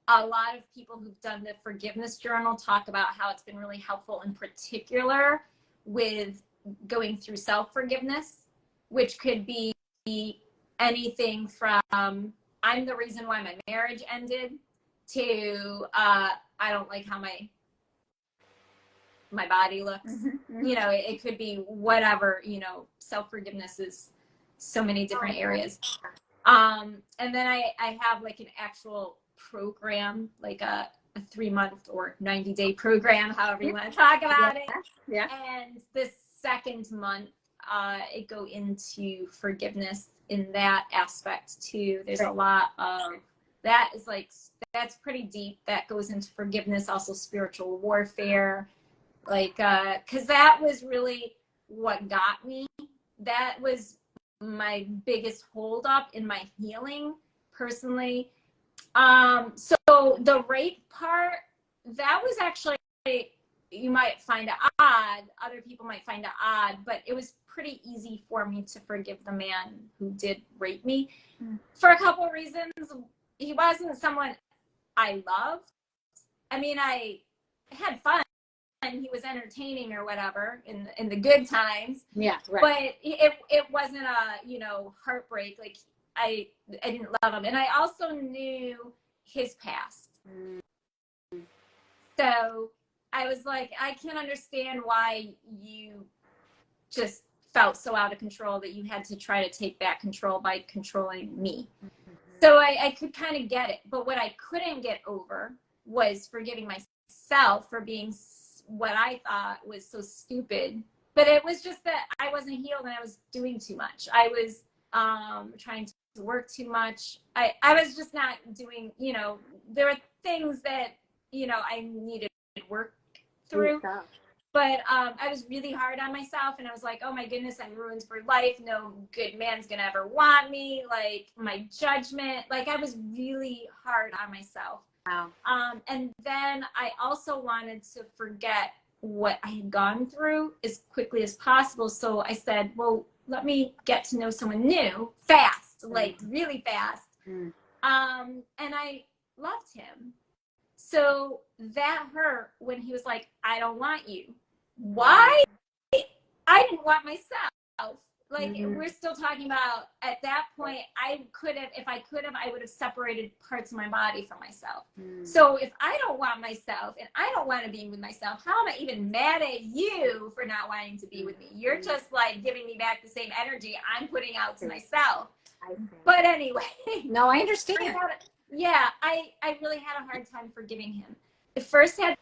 a lot of people who've done the forgiveness journal talk about how it's been really helpful, in particular with going through self-forgiveness, which could be anything from I'm the reason why my marriage ended to I don't like how my my body looks. Mm-hmm. You know, it could be whatever, you know, self-forgiveness is so many different areas. And then I have like an actual program, like a 3-month or 90-day program, however you want to talk about it. Yeah. And the second month, it go into forgiveness in that aspect too. There's a lot of that is like, that's pretty deep. That goes into forgiveness, also spiritual warfare. Like, cause that was really what got me. That was my biggest hold up in my healing personally. So the rape part, that was actually, you might find it odd, other people might find it odd, but it was pretty easy for me to forgive the man who did rape me for a couple of reasons. He wasn't someone I loved. I mean, I had fun and he was entertaining or whatever in the good times. Yeah, right. But it wasn't a, you know, heartbreak. Like I didn't love him. And I also knew his past. So I was like, I can't understand why you just felt so out of control that you had to try to take back control by controlling me. So I could kind of get it. But what I couldn't get over was forgiving myself for being what I thought was so stupid. But it was just that I wasn't healed and I was doing too much. I was trying to work too much. I was just not doing, you know, there were things that, you know, I needed to work through. But I was really hard on myself and I was like, oh my goodness, I'm ruined for life. No good man's gonna ever want me. Like my judgment, like I was really hard on myself. Wow. And then I also wanted to forget what I had gone through as quickly as possible. So I said, well, let me get to know someone new fast, like really fast. And I loved him. So that hurt when he was like, I don't want you. Why? I didn't want myself. Like we're still talking about at that point, I could have, if I could have, I would have separated parts of my body from myself. So if I don't want myself and I don't want to be with myself, how am I even mad at you for not wanting to be with me? You're just like giving me back the same energy I'm putting out to myself. But anyway. No, I understand. I really had a hard time forgiving him. I first had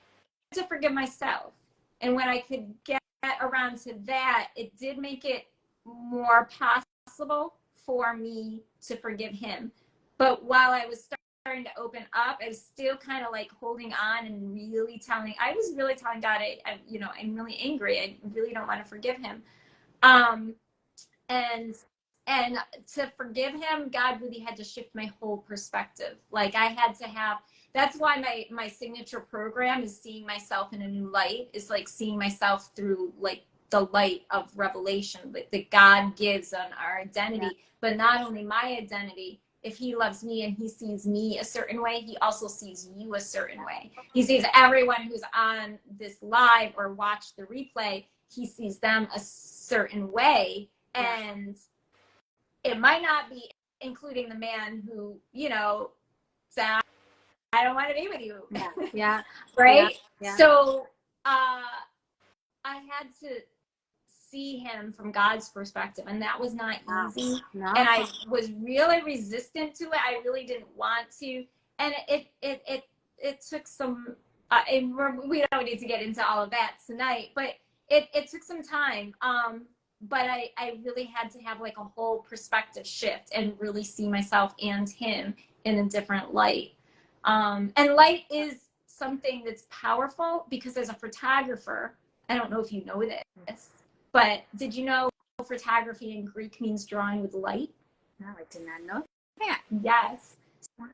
to forgive myself. And when I could get around to that, it did make it more possible for me to forgive him. But while I was starting to open up, I was still kind of like holding on and really I was really telling God, you know, I'm really angry. I really don't want to forgive him. And to forgive him, God really had to shift my whole perspective. Like I had to have, that's why my signature program is seeing myself in a new light, is like seeing myself through like the light of revelation that God gives on our identity, but not only my identity. If he loves me and he sees me a certain way, he also sees you a certain way. He sees everyone who's on this live or watch the replay, he sees them a certain way. And it might not be including the man who, you know, said, I don't want to be with you. Yeah. Right? Yeah. So I had to see him from God's perspective, and that was not easy. No. And I was really resistant to it. I really didn't want to. And it took some, and we don't need to get into all of that tonight, but it took some time. But I really had to have like a whole perspective shift and really see myself and him in a different light. And light is something that's powerful because as a photographer, I don't know if you know this, but did you know photography in Greek means drawing with light? No, I did not know that. Yes.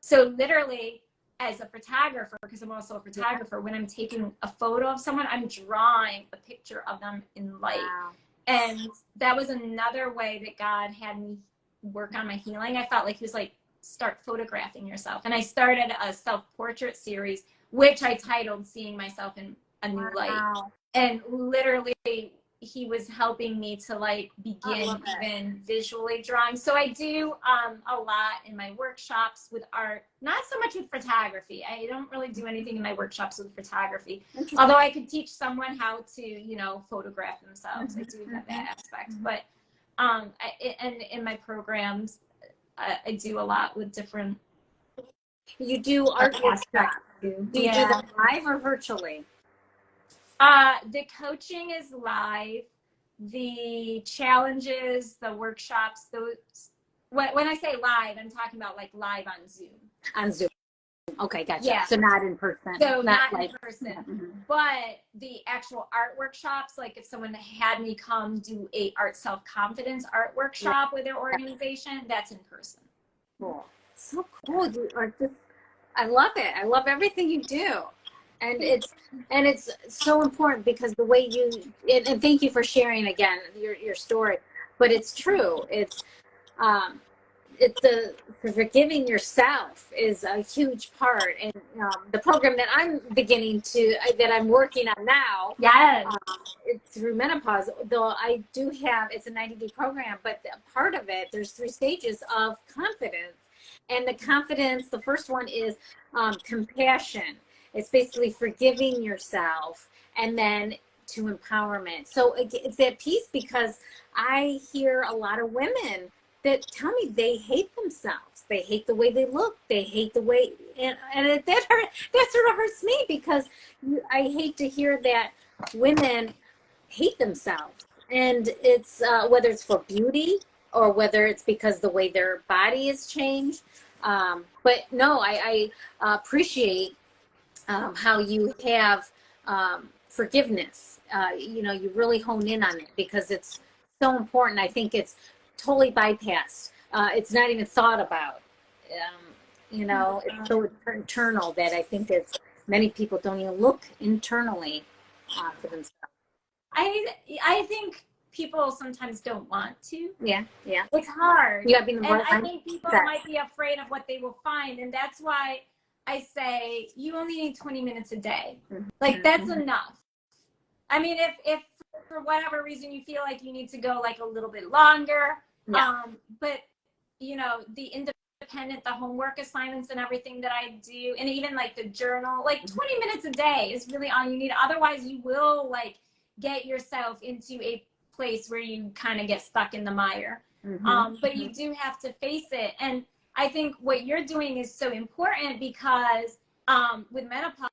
So literally as a photographer, because I'm also a photographer, when I'm taking a photo of someone, I'm drawing a picture of them in light. Wow. And that was another way that God had me work on my healing. I felt like he was like, start photographing yourself. And I started a self-portrait series, which I titled Seeing Myself in a New Light. And literally he was helping me to like begin it. even visually drawing. So I do a lot in my workshops with art, not so much with photography. I don't really do anything in my workshops with photography, although I could teach someone how to, you know, photograph themselves. I do have that aspect, but and in my programs, I do a lot with different. You do art aspects workshops. too. Do you do them live or virtually? The coaching is live. The challenges, the workshops, those. When I say live, I'm talking about like live on Zoom. On Zoom. Okay, gotcha. Yeah. So not in person. So not like, in person. Mm-hmm. But the actual art workshops, like if someone had me come do a art self-confidence art workshop with their organization, that's in person. Cool. So cool. You are just, I love it. I love everything you do. And it's so important because the way you, and thank you for sharing again your story, but it's true. It's the forgiving yourself is a huge part. And the program that that I'm working on now, Yes. it's through menopause, though I do have, it's a 90-day program, but part of it, there's 3 stages of confidence. And the confidence, the first one is compassion. It's basically forgiving yourself, and then to empowerment. So it's that piece, because I hear a lot of women that tell me they hate themselves. They hate the way they look. They hate the way, that sort of hurts me, because I hate to hear that women hate themselves. And it's whether it's for beauty or whether it's because the way their body has changed. But no, I appreciate how you have forgiveness. You really hone in on it, because it's so important. I think it's totally bypassed. It's not even thought about. It's so internal that I think many people don't even look internally for themselves. I think people sometimes don't want to. Yeah. It's hard. You gotta be in the and right I think people might be afraid of what they will find, and that's why I say you only need 20 minutes a day. Like that's enough. I mean, if for whatever reason you feel like you need to go like a little bit longer, but the independent, the homework assignments and everything that I do, and even like the journal, like 20 minutes a day is really all you need. Otherwise you will like get yourself into a place where you kind of get stuck in the mire. But you do have to face it. And I think what you're doing is so important, because with menopause,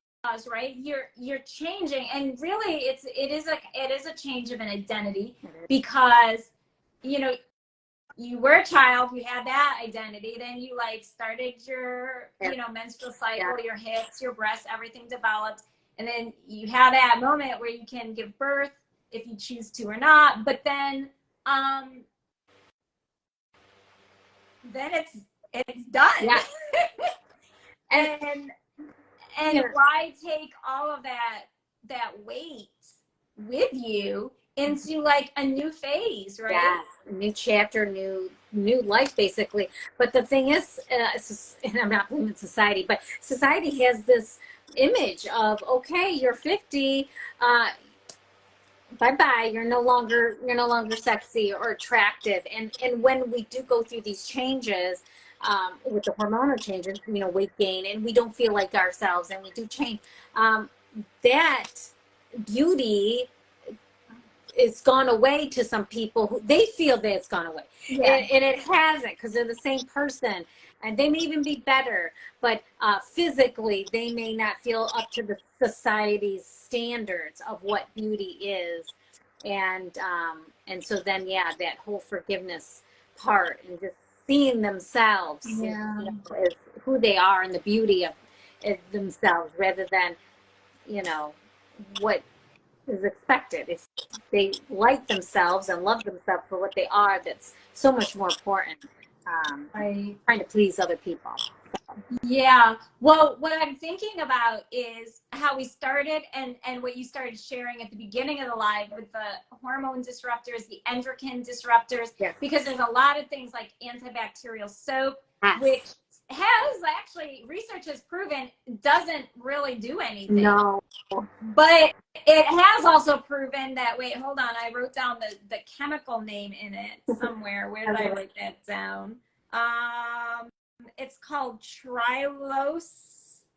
right, you're changing, and really it is a change of an identity, because you were a child, you had that identity, then you like started your menstrual cycle, your hips, your breasts, everything developed, and then you have that moment where you can give birth if you choose to or not, but then it's done. and why take all of that weight with you into like a new phase, right? Yeah, a new chapter, new life, basically. But the thing is, and I'm not blaming society, but society has this image of, okay, you're 50, bye-bye, you're no longer sexy or attractive. And when we do go through these changes, with the hormonal changes, weight gain, and we don't feel like ourselves, and we do change, that beauty it's gone away to some people who they feel that it's gone away. And it hasn't, because they're the same person, and they may even be better, but physically they may not feel up to the society's standards of what beauty is. And so then that whole forgiveness part, and just seeing themselves as who they are, and the beauty of themselves, rather than what is expected. If they like themselves and love themselves for what they are, that's so much more important. Trying to please other people. Yeah. Well, what I'm thinking about is how we started, and what you started sharing at the beginning of the live with the hormone disruptors, the endocrine disruptors, because there's a lot of things like antibacterial soap, which has actually, research has proven, doesn't really do anything. No. But it has also proven that, wait, hold on, I wrote down the chemical name in it somewhere. Where did I write that down? It's called trilose.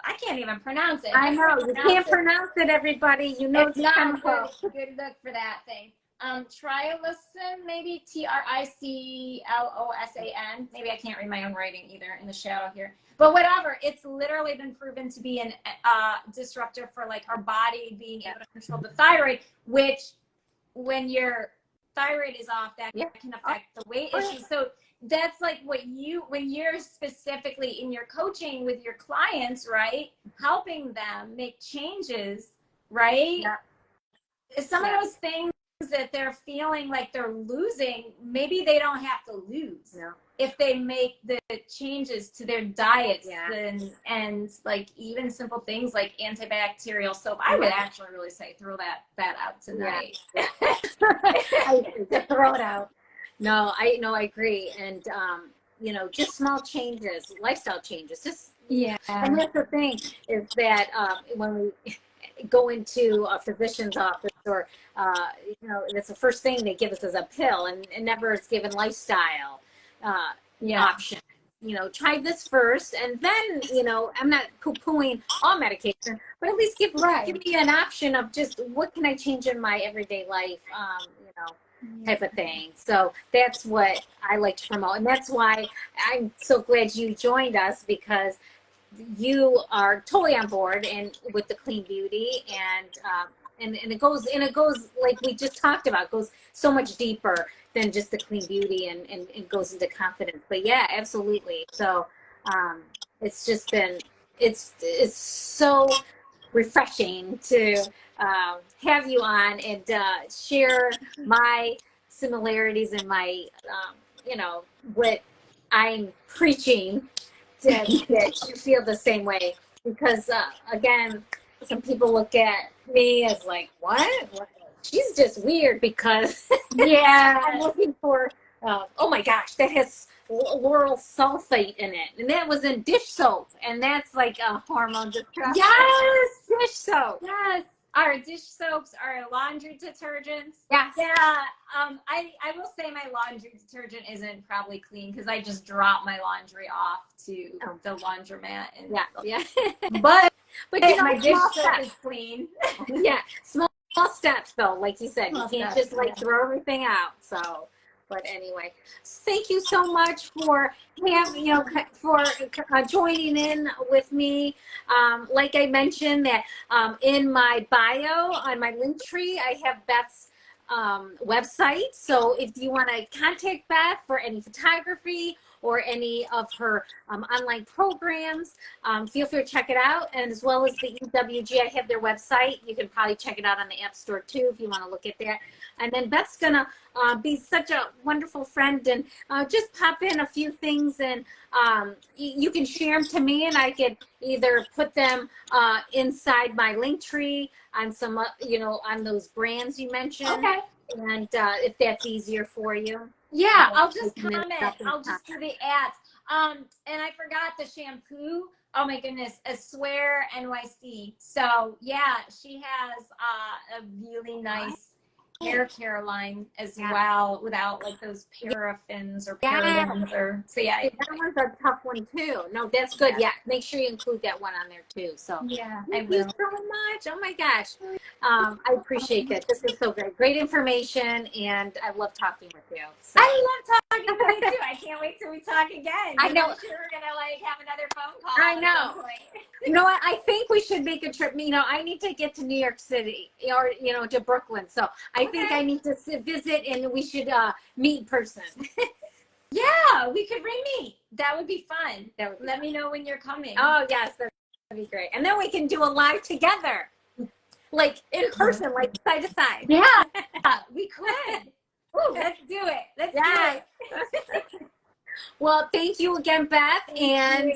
I can't even pronounce it. I know, you can't pronounce it, everybody. You know, it's chemical. Good look for that thing. Trilocin, maybe Triclosan. Maybe I can't read my own writing either in the shadow here. But whatever, it's literally been proven to be an disruptor for like our body being able to control the thyroid, which when your thyroid is off, that can affect the weight issues. So that's like when you're specifically in your coaching with your clients, right? Helping them make changes, right? Yeah. Some of those things that they're feeling like they're losing, maybe they don't have to lose if they make the changes to their diets and like even simple things like antibacterial soap. I would actually really say throw that out tonight. Throw it out. No, I agree. And you know, just small changes, lifestyle changes. Just and that's the thing is that when we go into a physician's office or you know, that's the first thing they give us is a pill, and never is given lifestyle option. You know, try this first, and then, you know, I'm not poo-pooing all medication, but at least give me an option of just what can I change in my everyday life, you know, type of thing. So that's what I like to promote, and that's why I'm so glad you joined us, because you are totally on board and with the clean beauty, and it goes like we just talked about, goes so much deeper than just the clean beauty, and it goes into confidence. But yeah, absolutely. So it's just been it's so refreshing to have you on and share my similarities and my you know, what I'm preaching, that you feel the same way. Because again, some people look at me as like, what? She's just weird because I'm looking for oh my gosh, that has lauryl sulfate in it, and that was in dish soap, and that's like a hormone disruptor. Yes, dish soap. Yes, our dish soaps are laundry detergents. Yes. Yeah. I will say my laundry detergent isn't probably clean because I just drop my laundry off to the laundromat. And but you know, my dish soap is clean. Small steps though, like you said, you can't just like throw everything out. So, but anyway, thank you so much for joining in with me. Like I mentioned, that in my bio on my link tree, I have Beth's website. So if you want to contact Beth for any photography or any of her online programs, feel free to check it out. And as well as the EWG, I have their website. You can probably check it out on the App Store too if you want to look at that. And then Beth's gonna be such a wonderful friend, and just pop in a few things, and you can share them to me, and I could either put them inside my link tree on some, you know, on those brands you mentioned. Okay. And if that's easier for you. Yeah, I'll just comment. I'll just do the ads. And I forgot the shampoo. Oh my goodness, I swear NYC. So yeah, she has a really nice hair care line as well, without like those paraffins or parabens or that one's a tough one too. No, that's good. Yeah, make sure you include that one on there too. So thank you so much. Oh my gosh, I appreciate that. This is so great information, and I love talking with you. So. I love talking with you too. I can't wait till we talk again. I know. I'm sure we're gonna like have another phone call. I know. You know what? I think we should make a trip. You know, I need to get to New York City, or you know, to Brooklyn. So I think I need to visit, and we should meet in person. Yeah, we could re-meet. That would be fun. Let me know when you're coming. Oh yes, that'd be great. And then we can do a live together, like in person, like side to side. Yeah, we could. Ooh, let's do it. Let's do it. Well, thank you again, Beth, and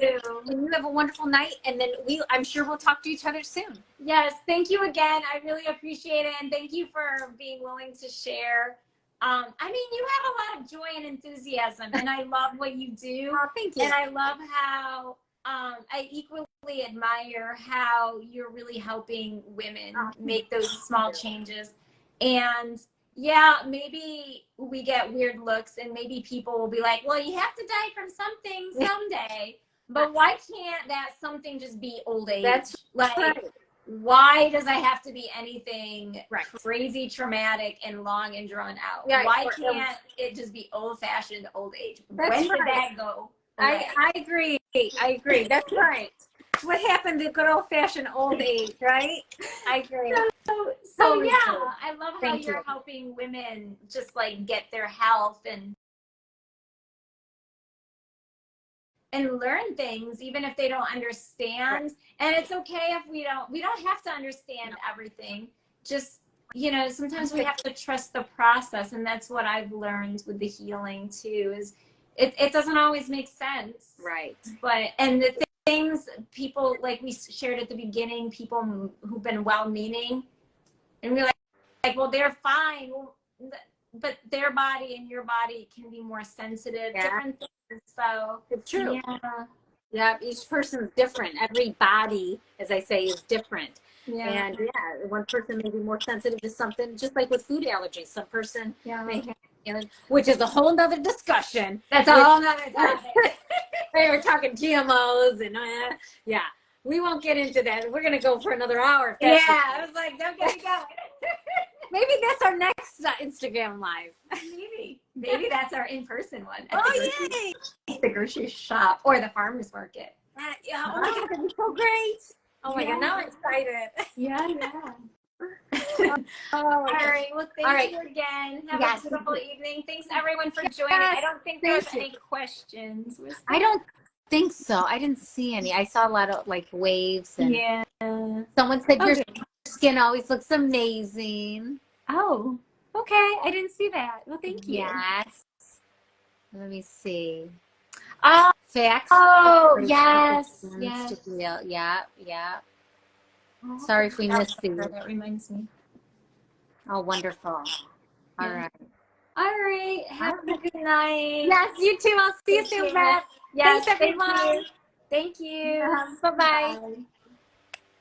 you have a wonderful night. And then I'm sure we'll talk to each other soon. Yes, thank you again. I really appreciate it, and thank you for being willing to share. I mean, you have a lot of joy and enthusiasm, and I love what you do. Oh, thank you. And I love how I equally admire how you're really helping women make those small changes. And yeah, maybe we get weird looks and maybe people will be like, well, you have to die from something someday. But why can't that something just be old age? That's like, right. Why does I have to be anything crazy, traumatic, and long and drawn out? Right. Why can't it just be old-fashioned old age? That's When did right. that go? I agree. I agree. That's right. What happened to good old-fashioned old age, right? I agree. So Totally yeah, true. I love how Thank you're you. helping women just like get their health and learn things even if they don't understand. And it's okay if we don't have to understand everything. Just, you know, sometimes we have to trust the process, and that's what I've learned with the healing too, is it doesn't always make sense. Right. But and the things people, like we shared at the beginning, people who've been well-meaning, and we're like, well, they're fine. Well, but their body and your body can be more sensitive, different things. So It's true. Yeah. Yeah, each person's different. Every body, as I say, is different. Yeah. And yeah, one person may be more sensitive to something, just like with food allergies. Some person may have, you know, which is a whole nother discussion. That's a whole nother topic. They were talking GMOs and yeah, we won't get into that. We're gonna go for another hour. Yeah, I was like, don't get me going. Maybe that's our next Instagram live. Maybe that's our in-person one. Yay! The grocery shop or the farmer's market. Yeah, oh my God, that'd be so great. Oh my God, now I'm excited. Yeah. Oh, all right. Well, thank you again. Have a beautiful evening. Thanks everyone for joining. I don't think there was any questions. I don't think so. I didn't see any. I saw a lot of like waves and someone said your skin always looks amazing. Oh, okay. I didn't see that. Well, thank you. Yes. Let me see. Facts. Oh, yes. Yeah. Sorry if we missed these. That reminds me. Oh, wonderful. All right. All right. Have a good night. Yes, you too. I'll see you soon, Beth. Yes, Thanks, everyone. Thank you. Bye-bye. Bye.